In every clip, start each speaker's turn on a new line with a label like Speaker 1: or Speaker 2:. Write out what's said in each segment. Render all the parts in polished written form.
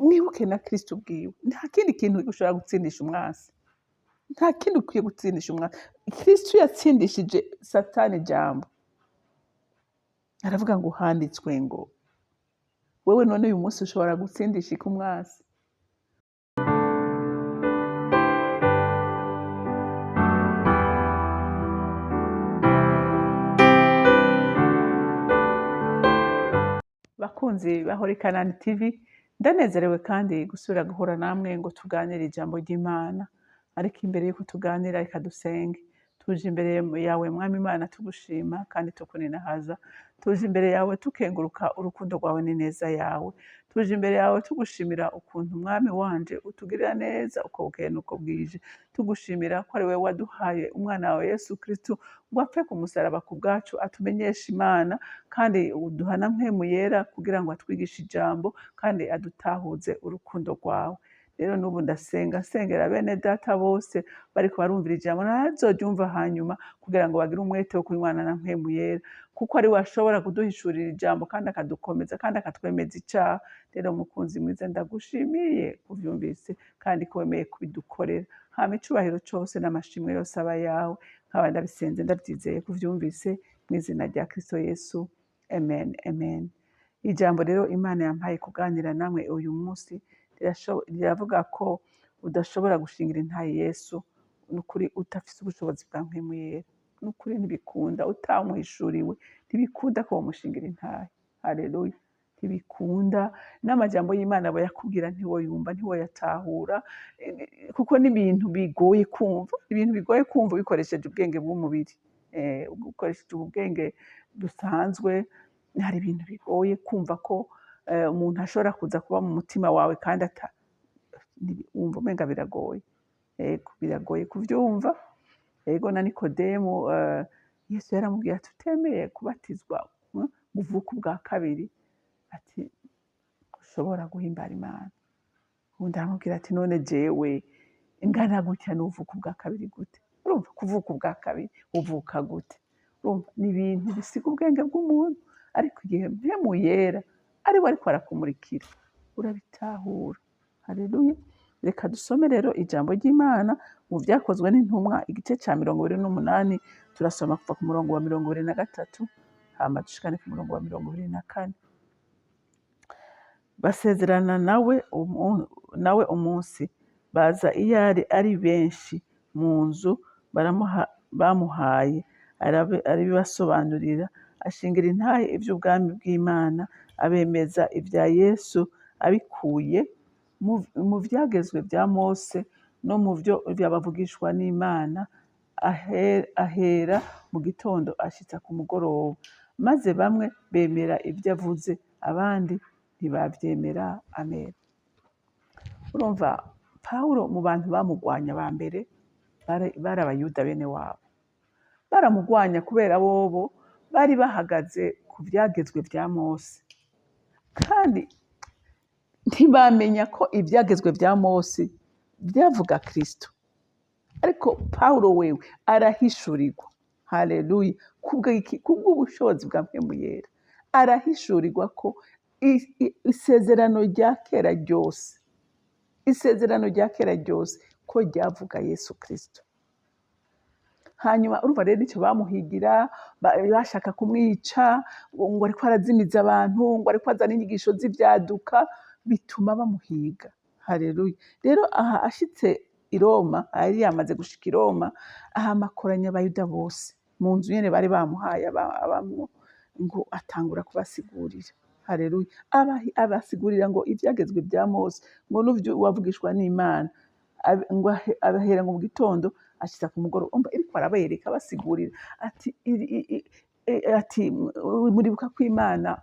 Speaker 1: mwibuke na Kristo ubwiwe, nta kindi kintu ushobora gutsindisha umwansi, nta kindi ukwiye gutsindisha umwansi. Kristo yatsindishije Satani ijambo, aravuga ngo handitswe ngo. Wewe none uyu munsi ushobora gutsindisha iki umwansi? Bakunzi ba Holy Canaan TV, ndanezerewe kandi gusubira guhura namwe ngo tuganire ijambo ry'Imana. Ariko imbere yuko tuganira, reka dusenge. Tuje imbere yawe Mwami Imana tugushima kandi tukuninahaza. Tuje imbere yawe tukenguruka urukundo rwawe n'ineza yawe. Tuje imbere yawe tugushimira ukuntu Mwami wanje utugirira neza uko bukeye n'uko bwije. Tugushimira ko ari wewe waduhaye umwana wawe Yesu Kristo ngo apfe ku musaraba ku bwacu, atumenyeshe Imana, kandi uduhana mpemu yera kugira ngo atwigishe ijambo kandi adutahuze urukundo rwawe. Rero n'ubu ndasenga nsengera bene data bose bariko barumvira ijambo ntazoryumva hanyuma, kugira ngo bagire umwete wo kunywana na mpemu yera, kuko ari we ashobora kuduhishurira ijambo kandi akadukomeza kandi akatwemeza icaha. Rero mukunzi mwiza, ndagushimiye kuvyumvise kandi ko wemeye kubidukorera. Hama icubahiro cose n'amashimwe yose aba yawe, nkaba ndabisenze ndavyizeye kuvyumvise mw'izina rya Kristo Yesu, amen, amen. Ijambo rero Imana yampaye kuganira namwe uyu munsi riravuga ko udashobora gushingira intahe Yesu n'ukuri utafise ubushobozi bwa mpemu yera. N'ukuri ntibikunda, utamuhishuriwe ntibikunda ko womushingira intahe. Haleluya, ntibikunda. N'amajambo y'Imana bayakubwira ntiwoyumva, ntiwoyatahura, kuko n'ibintu bigoye kumva, ibintu bigoye kumva ubikoresheje ubwenge bw'umubiri. Ukoresheje ubwenge dusanzwe, hari ibintu bigoye kumva ko umuntu ashobora kuza kuba mu mutima wawe kandi wumva umenga biragoye. Ego biragoye kuvyumva. Ego na Nikodemu, Yesu yaramubwiye ati utemeye kubatizwa buvuka ubwa kabiri, ati ushobora guhimbara Imana. Undi aramubwira ati none jewe ingana gutya n'uvuka ubwa kabiri gute? Urumva kuvuka ubwa kabiri uvuka gute? Urumva ni ibintu bisiga ubwenge bw'umuntu, ariko igihe mpemu yera ari we ariko arakumurikira urabitahura. Haleluya. Reka dusome rero ijambo ry'Imana mu Vyakozwe n'Intumwa igice ca 28, turasoma kuva ku murongo wa 23 hama dushikane ku murongo wa 24. Basezerana nawe umunsi, baza iyo ari benshi mu nzu, bamuhaye arabibasobanurira, ashingira intahe ivy'ubwami bw'Imana, abemeza ivya Yesu abikuye mu vyagezwe vya Mose no mu vyo vyabavugishwa n'Imana, ahera mu gitondo ashitsa ku mugoroba. Maze bamwe bemera ivyo avuze, abandi ntibavyemera. Amen. Urumva Pawulo mu bantu bamugwanya ba mbere bari abayuda bene wabo. Baramugwanya kubera bobo bari bahagaze ku vyagezwe vya Mose, kandi ntibamenya ko ivyagezwe vya Mose vyavuga Kristo. Ariko Pawulo wewe arahishurirwa. Haleluya. Kubw'ubushobozi bwa mpemu yera arahishurirwa ko isezerano rya kera ryose, isezerano rya kera ryose ko ryavuga Yesu Kristo. Hanyuma urumva rero icyo bamuhigira, bashaka kumwica, ngo ariko arazimiza abantu, ngo ariko azana inyigisho z'ivyaduka, bituma bamuhiga. Haleluya. Rero aha ashitse i Roma, yari yamaze gushika i Roma, ahamakoranya abayuda bose mu nzu nyene bari bamuhaye abamwo, ngo atangura kubasigurira. Haleluya. Abasigurira ngo ivyagezwe vya Mose, ngo n'uvyo wavugishwa n'Imana, ngo abahera ngo mu gitondo ashitsa ku mugoroba. Umva iriko arabereka abasigurira ati muribuka ko Imana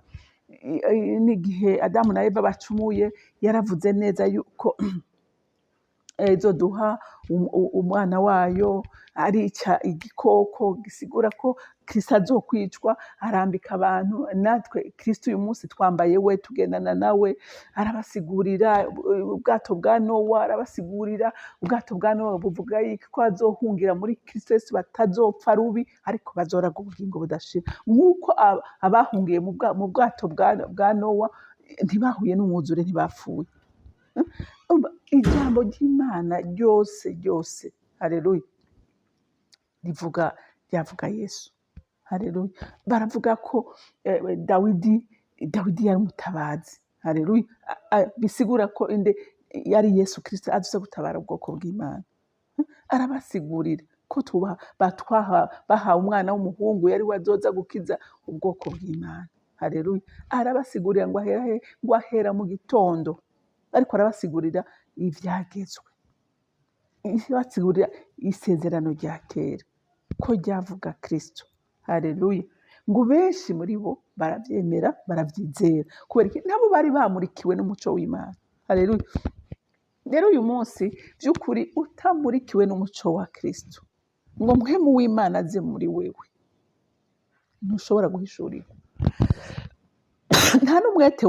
Speaker 1: n'igihe Adamu na Eva bacumuye yaravuze neza yuko izoduha umwana wayo arica igikoko, gisigura ko Kristo azokwicwa, arambika abantu. Natwe Kristo uyu munsi twambaye we, tugendana nawe. Arabasigurira ubwato bwa Nowa, arabasigurira ubwato bwa Nowa buvuga ko azohungira muri Kristo Yesu batazopfa rubi, ariko bazoraga ubugingo budashira. Nk'uko abahungiye mu bwato bwa Nowa ntibahuye n'umwuzure, ntibapfuye. ijambo ry'Imana ryose haleluya ryavuga Yesu. Haleluya. Baravuga ko Dawidi yari umutabazi. Haleluya. Bisigura ko yari Yesu Kristo aza gutabara ubwoko bw'Imana. Arabasigurira ko bahawe umwana w'umuhungu yari wazoza gukiza ubwoko bw'Imana. Haleluya. Arabasigurira ngo ahera mu gitondo, ariko arabasigurira ivyagezwe, arabasigurira isezerano rya kera ko ryavuga Kristo. Haleluya. Ngo benshi muri bo baravyemera, baravyizera kubera iki nabo bari bamurikiwe n'umuco w'Imana. Haleluya. Rero uyu munsi by'ukuri utamurikiwe n'umuco wa Kristo ngo mpwemu w'Imana aze muri wewe, ntushobora guhishurirwa. Nta n'umwete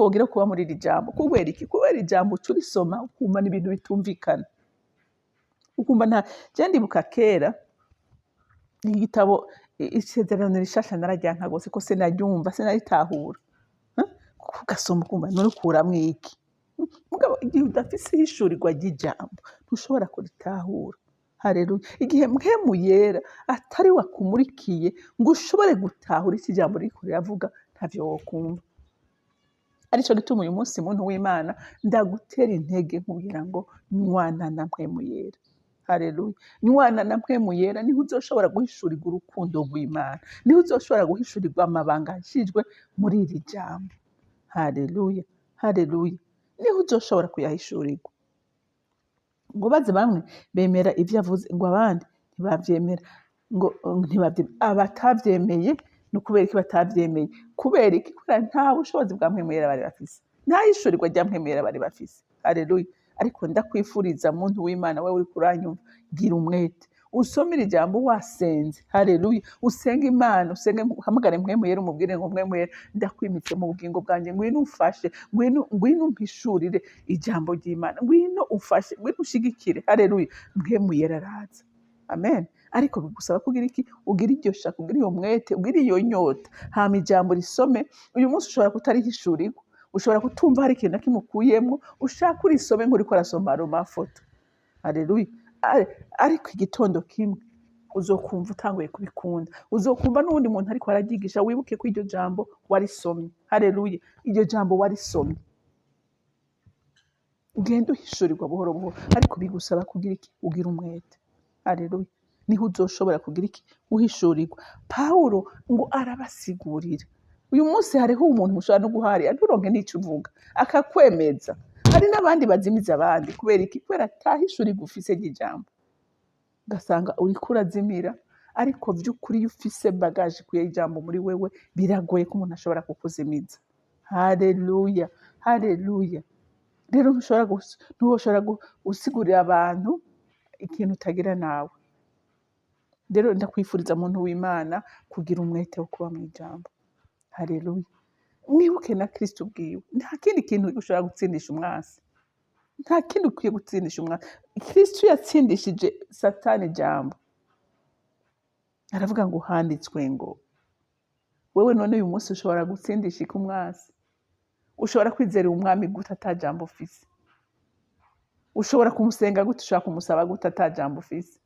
Speaker 1: wogira kuba muri iri jambo. Kubera iki? Kubera ijambo ucurisoma ukumva n'ibintu bitumvikana, ukumva nta ndibuka kera igitabo isezerano rishasha narajyanka gose ko sinaryumva sinaritahura, ugasoma ukumva none ukuramwo iki? Mugabo igihe udafise ihishurirwa ry'ijambo ntushobora kuritahura. Haleluya. Igihe mpwemu yera atari wakumurikiye ngo ushobore gutahura iki jambo riko riravuga, ntavyo wokumva. Arico gituma uyu munsi muntu w'Imana ndagutera intege nkubwira ngo nywana na mpwemu yera. Haleluya. Nywana na mpwemu yera niho uzoshobora guhishurirwa urukundo rw'Imana, niho uzoshobora guhishurirwa amabanga ashijwe muri iri jambo. Haleluya. Haleluya. Niho uzoshobora kuyahishurirwa. Ngo baze bamwe bemera ivyo avuze, ngo abandi ntibavyemera. Abatavyemeye no kubera iki batavyemeye? Kubera iki? Kubera nta bushobozi bwa mpwemu yera bari bafise, nta hishurirwa rya mpwemu yera bari bafise. Haleluya. Ariko ndakwifuriza muntu w'Imana, wewe uri kuranyumva, gira umwete usomere ijambo wasenze. Haleluya. Usenge Imana, uhamagare mpwemu yera, umubwire ngo mpwemu yera ndakwimitse mu bugingo bwanjye, ngwino umfashe, ngwino umpishurire ijambo ry'Imana, ngwino umfashe, ngwino ushigikire. Haleluya. Mpwemu yera araza. Amen. Ariko bigusaba kugira iki? Ugira iryo shaka, ugira iyo mwete, ugira iyo nyota, hama ijambo risome. Uyu munsi ushobora kutarihishurirwa, ushobora kutumva hari ikintu kimukuyemo, ushaka urisome nk'uriko arasoma mafoto. Haleluya. Ariko igitondo kimwe uzokumva utanguye kubikunda, uzokumva n'uwundi muntu ariko araryigisha, wibuke ko iryo jambo warisomye. Haleluya. Iryo jambo warisomye. Ugenda uhishurirwa buhoro buhoro, ariko bigusaba kugira iki? Ugira umwete. Haleluya. Niho uzoshobora kugira iki? Uhishurirwa. Pawulo ngo arabasigurira. Uyu munsi hariho umuntu mushobora no guharira nturonke n'ico uvuga akakwemeza. Hari n'abandi bazimiza abandi kubera iki? Kubera atahishurirwa ufise ry'ijambo. Ugasanga uriko urazimira, ariko vy'ukuri iyo ufise bagaje kuya ijambo muri wewe biragoye ko umuntu ashobora kukuzimiza. Haleluya. Haleluya. Rero ntushobora gusigurira abantu ikintu utagira nawe. Rero ndakwifuriza muntu w'Imana kugira umwete wo kuba mu ijambo. Haleluya. Mwibuke na Kristo ubwiwe. Nta kindi kintu ushobora gutsindisha umwasi. Nta kindi ukwiye gutsindisha umwasi. Kristo yatsindishije Satani ijambo. Aravuga ngo handitswe ngo. Wewe none uyu munsi ushobora gutsindisha umwasi. Ushobora kwizera umwami gute atajambo ufise. Ushobora kumusenga gute, ushobora kumusaba gute atajambo ufise.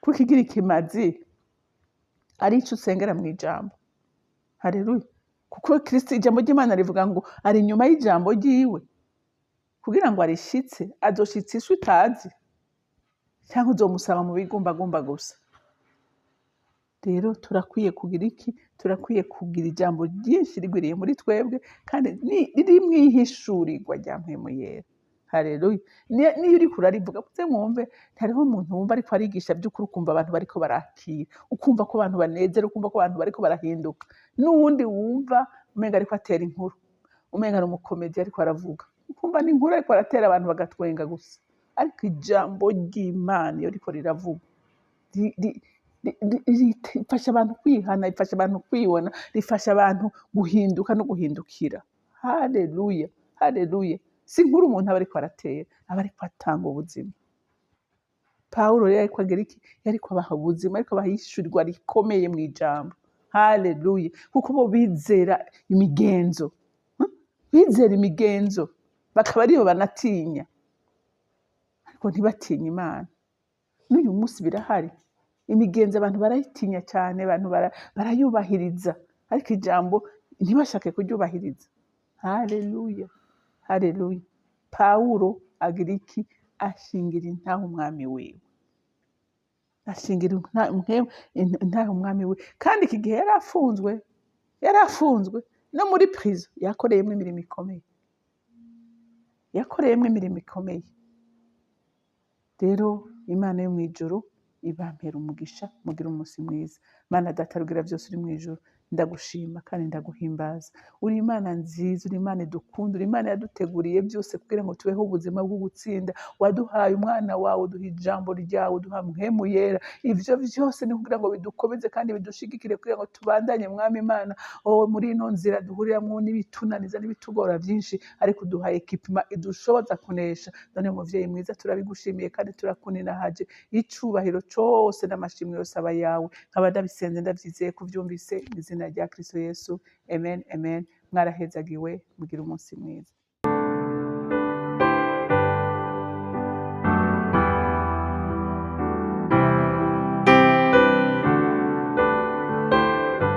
Speaker 1: Kuko igira ikimazi ari ico usengera mu ijambo. Haleluya. Kuko Kristo ijambo ry'Imana rivuga ngo ari inyuma y'ijambo ryiwe kugira ngo arishitse, azoshitse ico utazi cyangwa uzomusaba mu bigumbagumba gusa. Rero turakwiye kugira iki? Turakwiye kugira ijambo ryinshi rigwiriye muri twebwe kandi riri mwihishurirwa rya mpwemu yera. Haleluya. Niyo uriko urarivuga kuze mwumve, hariho umuntu wumva ariko arigisha by'ukuri ukumva abantu bariko barakira, ukumva ko abantu banezera, ukumva ko abantu bariko barahinduka. N'uwundi wumva umenga ariko atera inkuru, umenga ari umukomedi ariko aravuga, ukumva ni inkuru ariko aratera abantu bagatwenga gusa. Ariko ijambo ry'Imana iyo riko riravuga rifasha abantu kwihana, rifasha abantu kwibona, rifasha abantu guhinduka no guhindukira. Haleluya. Haleluya. Si inkuru umuntu aba ariko aratera, aba ariko atanga ubuzima. Pawulo rero ariko agira iki? Yariko abaha ubuzima, ariko abahishurirwa rikomeye mu ijambo. Haleluya. Kuko bo bizera imigenzo. bizera imigenzo bakaba ariyo banatinya, ariko ntibatinye Imana. N'uyu munsi birahari, imigenzo abantu barayitinya cyane, abantu barayubahiriza, ariko ijambo ntibashake kuryubahiriza. Haleluya, haleluya. Pawulo agira iki? Ashingira intahe umwami wiwe, ashingira intahe umwami wiwe. Kandi iki gihe yari afunzwe no muri prison, yakoreyemo imirimo ikomeye, yakoreyemo imirimo ikomeye. Rero Imana yo mu ijuru ibampera umugisha, mugira umunsi mwiza. Mana Data rugira byose uri mu ijuru, ndagushima kandi ndaguhimbaza. Uri Imana nziza, uri Imana idukunda, uri Imana yaduteguriye byose kugira ngo tubeho ubuzima bwo gutsinda. Waduhaye umwana wawe, uduha ijambo ryawe, uduha mpwemu yera. Ivyo byose ni kugira ngo bidukomeze kandi bidushigikire kugira ngo tubandanye Mwami Imana muri ino nzira duhuriramo n'ibitunaniza n'ibitugora byinshi, ariko uduhaye ekipima idushoboza kunesha. None muvyeyi mwiza, turabigushimiye kandi turakuninahaje. Icubahiro cose n'amashimwe yose aba yawe, nkaba ndabisenze ndavyizeye kuvyumvise mu izina rya Kristo Yesu. Amen, amen. Mwarahezagiwe, mugira umunsi mwiza.